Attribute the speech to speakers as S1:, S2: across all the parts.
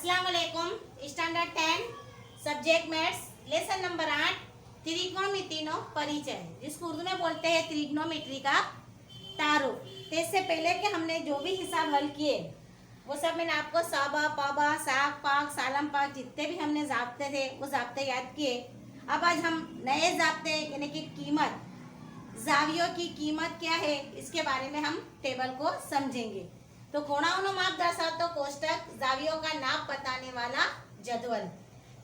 S1: अस्सलाम वालेकुम। Standard 10 subject maths lesson number 8 त्रिकोणमितिनो परिचय, जिसको उर्दू में बोलते हैं त्रिकोणमिति का तारुफ। तो इससे पहले कि हमने जो भी हिसाब हल किए वो सब मैंने आपको साबा पाबा साग पाक सालम पाक जितने भी हमने जाब्ते थे वो जाब्ते याद किए। अब आज हम नए जाब्ते यानी कि कीमत, जावियों की कीमत क्या है इसके बारे में हम टेबल को समझेंगे। तो कोणाओं माप दर्शातो कोष्टक, जावियों का नाप बताने वाला जदवल।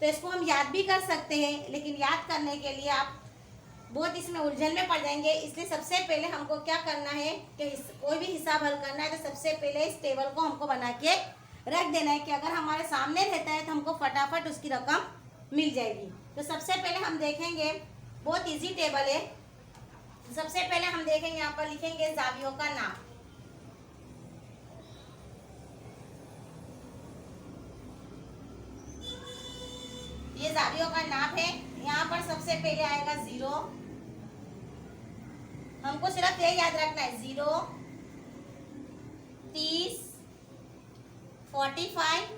S1: तो इसको हम याद भी कर सकते हैं, लेकिन याद करने के लिए आप बहुत इसमें उलझन में पड़ जाएंगे। इसलिए सबसे पहले हमको क्या करना है कि कोई भी हिसाब हल करना है तो सबसे पहले इस टेबल को हमको बना के रख देना है कि अगर हमारे सामने रहता है तो हमको फटाफट उसकी रकम मिल जाएगी। तो सबसे पहले हम देखेंगे, बहुत इजी टेबल है। सबसे पहले हम देखेंगे, यहाँ पर लिखेंगे जावियों का नाप। ये जावियों का नाप है। यहाँ पर सबसे पहले आएगा 0। हमको सिर्फ ये याद रखना है 0, 30, 45,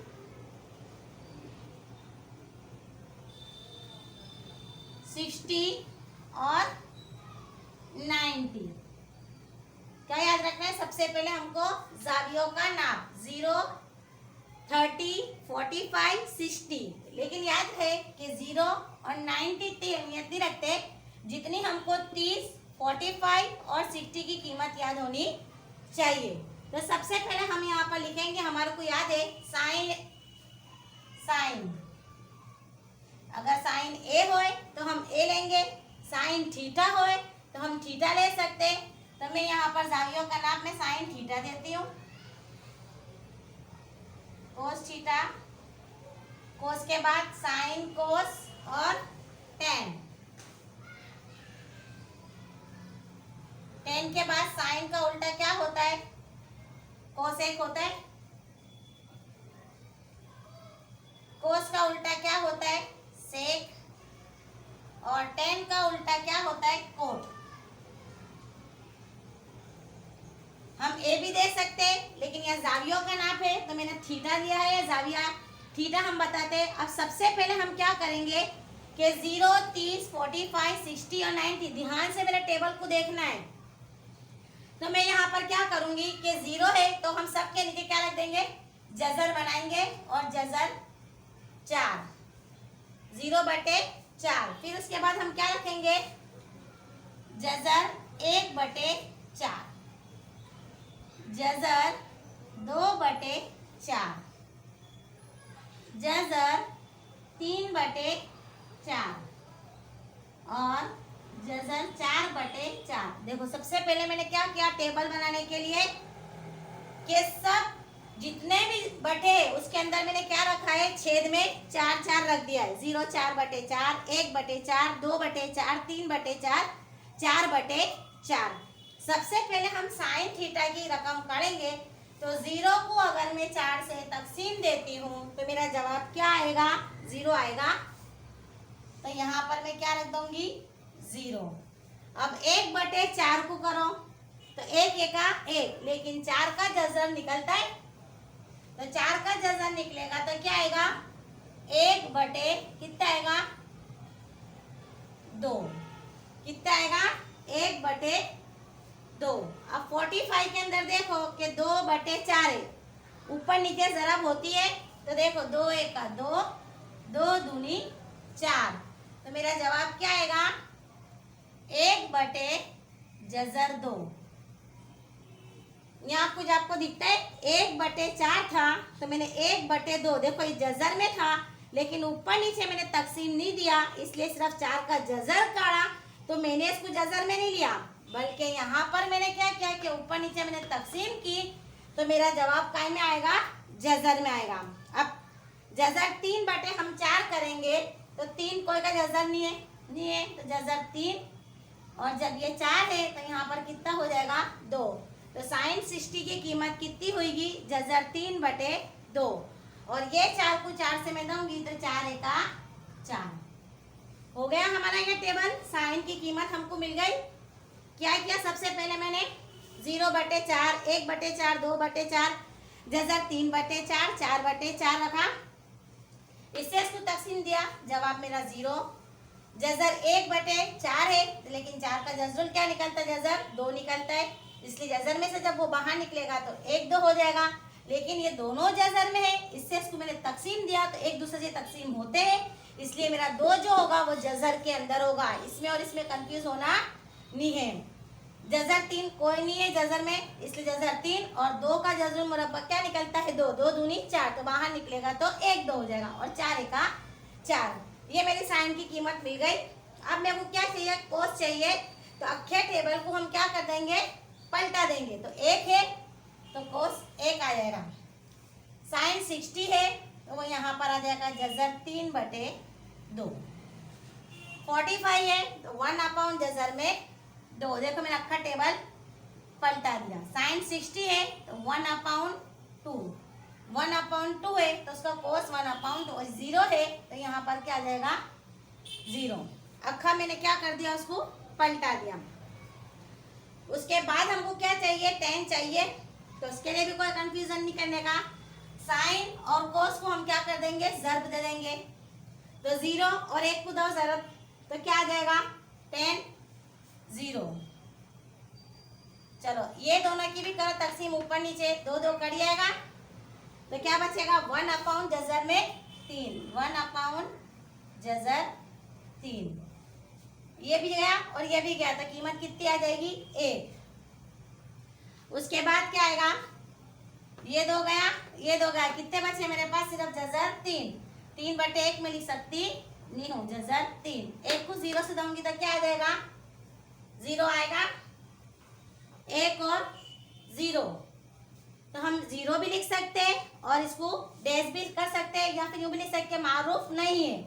S1: 60 और 90। क्या याद रखना है? सबसे पहले हमको जावियों का नाप 0, 30, 45, 60। लेकिन याद है कि 0 और 90 नियत नहीं रखते, जितनी हमको 30, 45 और 60 की कीमत याद होनी चाहिए। तो सबसे पहले हम यहाँ पर लिखेंगे, हमारे को याद है साइन। अगर साइन ए होए तो हम ए लेंगे, साइन थीटा होए तो हम थीटा ले सकते। तो मैं यहाँ पर जावियों का नाप में साइन थीटा देती हूँ। कोस थीटा, कोस के बाद साइन कोस और टेन, टेन के बाद साइन का उल्टा क्या होता है? कोसेक होता है। कोस का उल्टा क्या होता है? सेक। और टेन का उल्टा क्या होता है? कोट। हम ए भी दे सकते हैं, लेकिन यह जावियों का नाप है तो मैंने थीटा दिया है, या जाविया थीटा हम बताते हैं। अब सबसे पहले हम क्या करेंगे कि 0, 30, 45, 60 और 90, ध्यान से मेरे टेबल को देखना है। तो मैं यहाँ पर क्या करूंगी कि 0 है तो हम सबके नीचे क्या रख देंगे? जजर बनाएंगे, और जजर 4, 0/4। फिर उसके बाद हम क्या रखेंगे? जजर 1/4, जजर 2/4, जजर 3/4 और जजर 4/4। देखो सबसे पहले मैंने क्या किया टेबल बनाने के लिए कि सब जितने भी बटे उसके अंदर मैंने क्या रखा है? छेद में 4 रख दिया है। 0 4/4, 1/4, 2/4, 3/4, 4/4। सबसे पहले हम साइन थीटा की रकम काटेंगे। तो 0 को अगर मैं 4 से तकसीम देती हूँ तो मेरा जवाब क्या आएगा? 0 आएगा। तो यहाँ पर मैं क्या रख दूंगी? 0। अब 1/4 को करो तो 1 एका 1, लेकिन 4 का जजर निकलता है। तो 4 का जजर निकलेगा तो क्या आएगा? 1/कितना आएगा? 2। कितना आएगा? 1/2। अब 45 के अंदर देखो कि 2/4 है, ऊपर नीचे जरब होती है। तो देखो 2 एका 2, 2 दूनी 4। तो मेरा जवाब क्या आएगा? 1/2। यहाँ कुछ आपको दिखता है 1/4 था तो मैंने 1/2, देखो ये जजर में था लेकिन ऊपर नीचे मैंने तकसीम नहीं दिया, इसलिए सिर्फ 4 का जजर काटा। तो मैंने इसको जजर में नहीं लिया, बल्कि यहाँ पर मैंने क्या किया कि ऊपर नीचे मैंने तकसीम की। तो मेरा जवाब काय में आएगा? जजर में आएगा। अब जजर 3/4 करेंगे तो 3 कोई का जजर नहीं है, तो जजर 3, और जब ये 4 है तो यहाँ पर कितना हो जाएगा? 2। तो साइन 60 की कीमत कितनी होगी? जजर 3/2। और ये 4 को 4 से मैं दूंगी तो 4 एका 4 हो गया हमारा ये टेबल। साइन की कीमत हमको मिल गई। क्या किया? सबसे पहले मैंने 0/4, 1/4, 2/4, जैसा 3/4, 4/4 रखा। इससे इसको तकसीम दिया, जवाब मेरा 0। जजर 1/4 है, लेकिन 4 का जजरुल क्या निकलता है, जजर 2 निकलता है, इसलिए जजर में से जब वो बाहर निकलेगा तो 1-2 हो जाएगा। लेकिन ये दोनों जजर में है, इससे इसको मैंने तकसीम दिया तो एक दूसरे से तकसीम होते हैं, इसलिए मेरा 2 जो होगा वो जजर के अंदर होगा। इसमें और इसमें कंफ्यूज होना नहीं है। जजर 3 कोई नहीं है जजर में, इसलिए जजर 3 और 2 का जजरुल मुरब्बा क्या निकलता है, 2, 2 दूनी 4, तो बाहर निकलेगा तो 1-2 हो जाएगा और 4 का 4। ये मेरी साइन की कीमत मिल गई। अब मेरे को क्या चाहिए, कोस चाहिए, तो अक्षय टेबल को हम क्या कर देंगे, पलटा देंगे, तो 1 है तो कोस 1 आ जाएगा। साइन 60 है तो वो यहाँ पर आ जाएगा जजर 3/2। 45 है तो 1 जजर में 2। देखो मैंने अक्खा टेबल पलटा दिया। साइन 60 है तो 1/2, 1/2 है तो उसका कोस 1/2, 0 है तो यहाँ पर क्या आ जाएगा 0। अक्खा मैंने क्या कर दिया, उसको पलटा दिया। उसके बाद हमको क्या चाहिए, tan चाहिए, तो उसके लिए भी कोई कंफ्यूजन नहीं करने का। साइन और कोस को हम क्या कर देंगे, ज़र्ब दे देंगे, तो 0 और 1 को दो ज़र्ब, तो क्या आ जाएगा tan 0। चलो ये दोनों की भी करो तकसीम ऊपर नीचे, 2-2 कट जाएगा, तो क्या बचेगा 1 जजर में 3, 1 जजर 3। ये भी गया और ये भी गया, तो कीमत कितनी आ जाएगी, 1। उसके बाद क्या आएगा, ये 2 गया, ये 2 गया, कितने बचे मेरे पास, सिर्फ जजर 3। 3/1 में लिख सकती नहीं हूँ, जजर 3। 1 को 0 से दूंगी तो क्या आ जाएगा, 0 आएगा, 1 और 0, तो हम 0 भी लिख सकते हैं और इसको डैश भी कर सकते हैं, या फिर यूं भी लिख सकते हैं मारूफ नहीं है।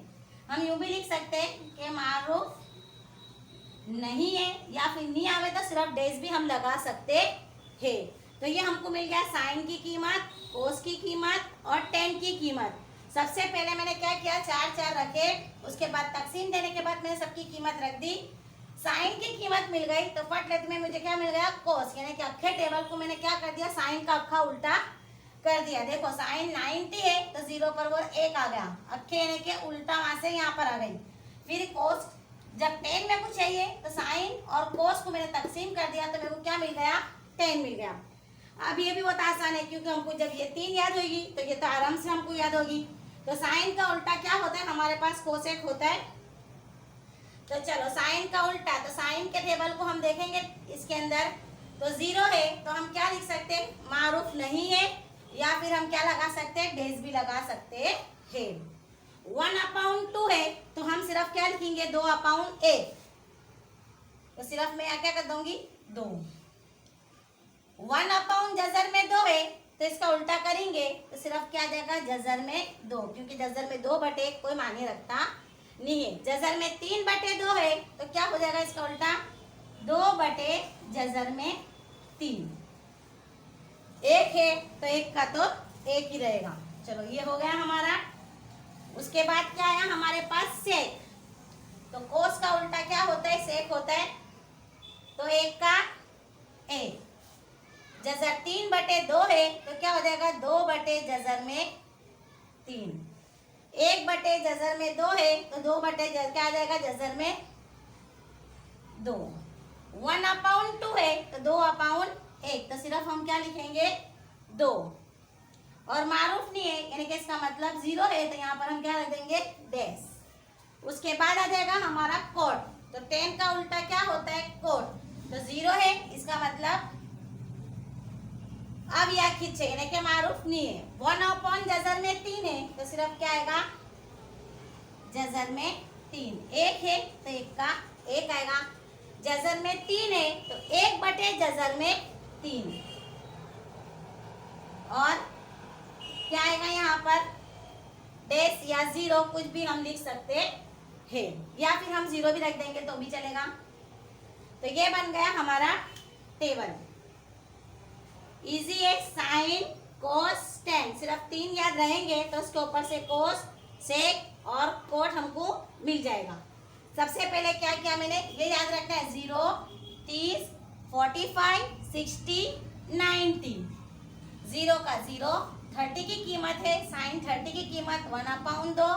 S1: हम यूं भी लिख सकते हैं कि मारूफ नहीं है, या फिर नहीं आवे तो सिर्फ डैश भी हम लगा सकते हैं। तो ये हमको मिल गया साइन की कीमत, कोस की कीमत और tan की कीमत। सबसे पहले मैंने क्या किया, 4-4 रखे, उसके बाद तकसीम देने के बाद मैंने सबकी कीमत रख दी। साइन की कीमत मिल गई तो फट लेते में मुझे क्या मिल गया, कोस, यानी कि अक्षय टेबल को मैंने क्या कर दिया, साइन का अक्खा उल्टा कर दिया। देखो साइन 90 है तो 0 पर वो 1 आ गया, अक्षय यानी कि उल्टा वहां से यहाँ पर आ गई। फिर कोस, जब tan मेरे को चाहिए तो साइन और कोस को मैंने तकसीम कर दिया, तो मेरे को क्या मिल गया, tan मिल गया। अब ये भी बहुत आसान है, क्योंकि हमको जब ये 3 याद होगी तो ये तो आराम से हमको याद होगी। तो साइन का उल्टा क्या होता है, हमारे पास कोसेक होता है। तो चलो साइन का उल्टा, तो साइन के टेबल को हम देखेंगे इसके अंदर, तो 0 है तो हम क्या लिख सकते हैं, मारूफ नहीं है, या फिर हम क्या लगा सकते हैं, डैश भी लगा सकते हैं। 1/2 है तो हम सिर्फ क्या लिखेंगे, 2/1, तो सिर्फ मैं क्या कर दूंगी, 2। 1 जजर में 2 है तो इसका उल्टा करेंगे तो सिर्फ क्या आ जाएगा, जजर में 2, क्योंकि जजर में 2/1 कोई मायने रखता नहीं है। जजर में 3/2 है तो क्या हो जाएगा इसका उल्टा, 2/जजर में 3। 1 है तो 1 का तो 1 ही रहेगा। चलो ये हो गया हमारा। उसके बाद क्या आया हमारे पास, सेक। तो कोस का उल्टा क्या होता है, सेक होता है, तो 1 का 1। जजर 3/2 है तो क्या हो जाएगा, 2/जजर में 3। 1/जजर में 2 है तो 2/जजर क्या आ जाएगा, जजर में 2। 1/2 है तो 2/1, तो सिर्फ हम क्या लिखेंगे, 2। और मारूफ नहीं है, यानी कि इसका मतलब 0 है, तो यहाँ पर हम क्या रख देंगे, डैश। उसके बाद आ जाएगा हमारा कोट। तो tan का उल्टा क्या होता है, कोट, तो 0 है, इसका मतलब अब यह खींचे, यानी कि मारूफ नहीं है। 1 जजर में 3 है तो सिर्फ क्या आएगा, जजर में 3। 1 है तो 1 का 1 आएगा। जजर में 3 है तो 1/जजर में 3। और क्या आएगा यहाँ पर, डैश या 0 कुछ भी हम लिख सकते हैं, या फिर हम 0 भी रख देंगे तो भी चलेगा। तो ये बन गया हमारा टेबल। इजी है, साइन कोस tan, सिर्फ 3 याद रहेंगे तो उसके ऊपर से कोस, सेक और कोट हमको मिल जाएगा। सबसे पहले क्या किया मैंने, ये याद रखना है, 0, 30, 45, 60, 90। 0 का 0, 30 की कीमत है साइन 30 की कीमत 1/2,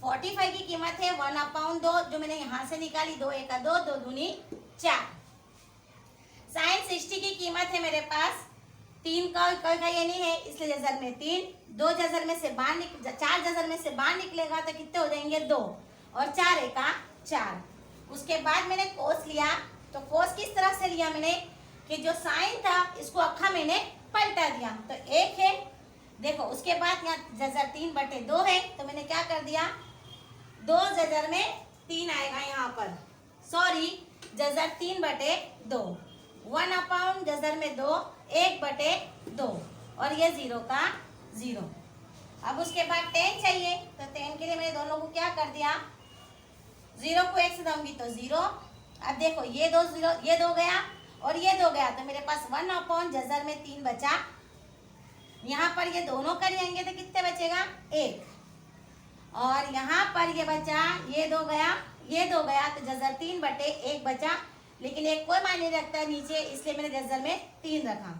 S1: 45 की कीमत है 1/2 जो मैंने यहाँ से निकाली, 2 एका 2, 2 दूनी 4। साइन 60 की कीमत है मेरे पास 3 का ये नहीं है इसलिए जजर में 3, 2 जजर में से बाहर 4 जजर में से बाहर निकलेगा तो कितने हो जाएंगे 2 और 4 एका 4। उसके बाद मैंने कोस लिया, तो कोस किस तरह से लिया मैंने कि जो साइन था इसको अक्खा मैंने पलटा दिया तो 1 है। देखो उसके बाद यहाँ जजर 3/2 है तो मैंने क्या कर दिया 2 जजर में 3 आएगा यहाँ पर, सॉरी जजर 3/2, 1/, जजर में 2, 1/2 और ये 0 का 0। अब उसके बाद 10 चाहिए तो 10 के लिए मैंने दोनों को क्या कर दिया 0 को 1 से दूंगी तो 0। अब देखो ये 2 0, ये 2 गया और ये 2 गया तो मेरे पास 1/, जजर में 3 बचा। यहाँ पर ये दोनों कर लेंगे तो कितने बचेगा 1 और यहाँ पर ये बचा, ये 2 गया, ये 2 गया तो जजर 3/1 बचा, लेकिन एक कोई मायने नहीं रखता है नीचे इसलिए मैंने जजर में 3 रखा।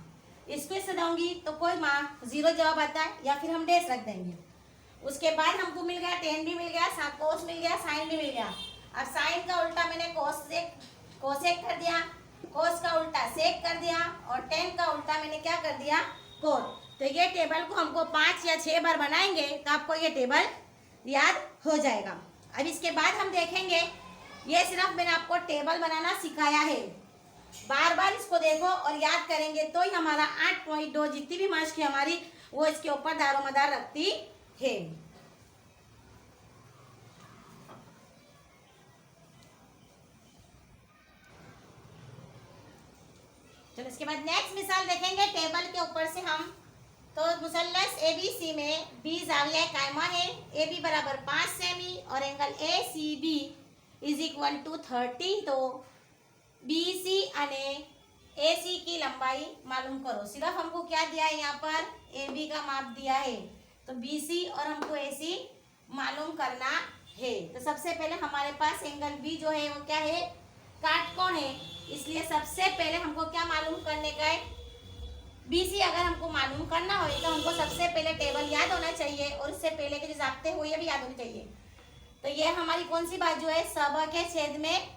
S1: इसको इससे दूंगी तो कोई 0 जवाब आता है या फिर हम डैश रख देंगे। उसके बाद हमको मिल गया 10 भी मिल गया, कोस मिल गया, साइन भी मिल गया। अब साइन का उल्टा मैंने कोसेक कर दिया, कोस का उल्टा सेक कर दिया और 10 का उल्टा मैंने क्या कर दिया कोट। तो ये टेबल को हमको 5 या 6 बार बनाएंगे तो आपको ये टेबल याद हो जाएगा। अब इसके बाद हम देखेंगे, ये सिर्फ मैंने आपको टेबल बनाना सिखाया है, बार बार इसको देखो और याद करेंगे तो ही हमारा 8.2 जितनी भी मार्क्स की हमारी वो इसके ऊपर दारोमदार रखती है। चलो इसके बाद नेक्स्ट मिसाल देखेंगे टेबल के ऊपर से हम। तो मुसल्लस ABC में B जाविया कायमा है, AB बराबर 5 सेमी और एंगल ACB = 30। तो BC अने AC की लंबाई मालूम करो। सिर्फ हमको क्या दिया है यहाँ पर AB का माप दिया है तो BC और हमको AC मालूम करना है। तो सबसे पहले हमारे पास एंगल B जो है वो क्या है काटकोण है, इसलिए सबसे पहले हमको क्या मालूम करने का है BC। अगर हमको मालूम करना हो तो हमको सबसे पहले टेबल याद होना चाहिए और उससे पहले के जो ज़ाब्ते हो ये भी याद होने चाहिए। तो ये हमारी कौन सी बाजू है सबा के छेद में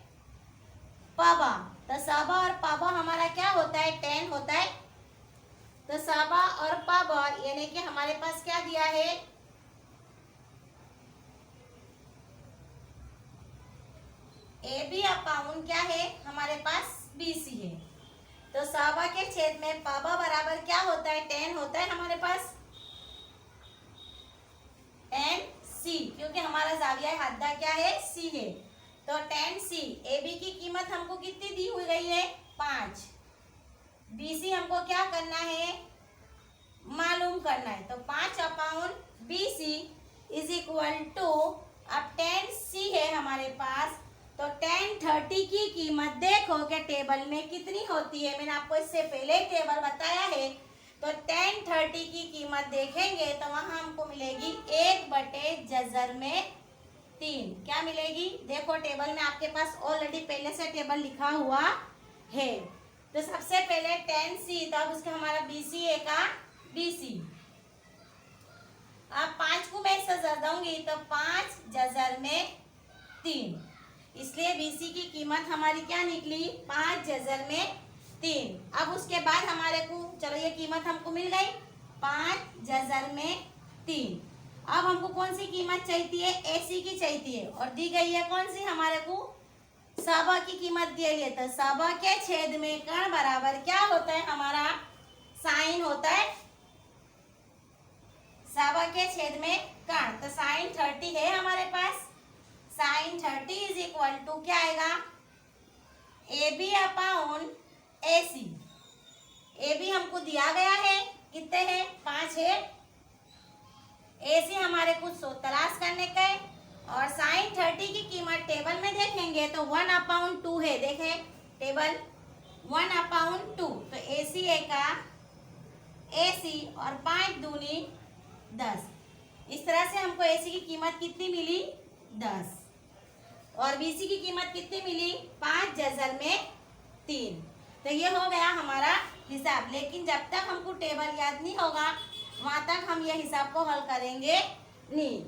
S1: पाबा, तो सबा और पाबा हमारा क्या होता है 10 होता है। तो सबा और पाबा यानी कि हमारे पास क्या दिया है AB अपाउन क्या है हमारे पास BC है। तो सबा के छेद में पाबा बराबर क्या होता है 10 होता है हमारे पास 10C, क्योंकि हमारा जाविया हद्दा क्या है C है। तो 10C AB की कीमत हमको कितनी दी हुई गई है 5, BC हमको क्या करना है मालूम करना है। तो 5/BC = अब 10C है हमारे पास तो 10/30 की कीमत देखो कि टेबल में कितनी होती है। मैंने आपको इससे पहले टेबल बताया है। तो 10/30 की कीमत देखेंगे तो वहां हमको मिलेगी 1/जजर में 3। क्या मिलेगी देखो टेबल में आपके पास ऑलरेडी पहले से टेबल लिखा हुआ है। तो सबसे पहले 10C तब उसका हमारा BC का BC। अब 5 को मैं जजर दूंगी तो 5 जजर में 3, इसलिए BC की कीमत हमारी क्या निकली 5 जजर में 3। अब उसके बाद हमारे को चलो ये कीमत हमको मिल गई 5 जजर में 3। अब हमको कौन सी कीमत चाहिए है AC की चाहिए और दी गई है कौन सी हमारे को सबा की कीमत दी गई है। तो सबा के छेद में कर्ण बराबर क्या होता है हमारा साइन होता है, सबा के छेद में कर्ण। तो साइन 30 है हमारे पास, साइन 30 = क्या आएगा AB/AC। AB हमको दिया गया है कितने है 5 है, AC हमारे कुछ तलाश करने का है और साइन 30 की कीमत टेबल में देखेंगे तो 1/2 है। देखें टेबल 1/2 तो AC का AC और 5 दूनी 10। इस तरह से हमको AC की कीमत कितनी मिली 10 और BC की कीमत कितनी मिली 5 जजर में 3। तो ये हो गया हमारा हिसाब। लेकिन जब तक हमको टेबल याद नहीं होगा वहां तक हम ये हिसाब को हल करेंगे नहीं।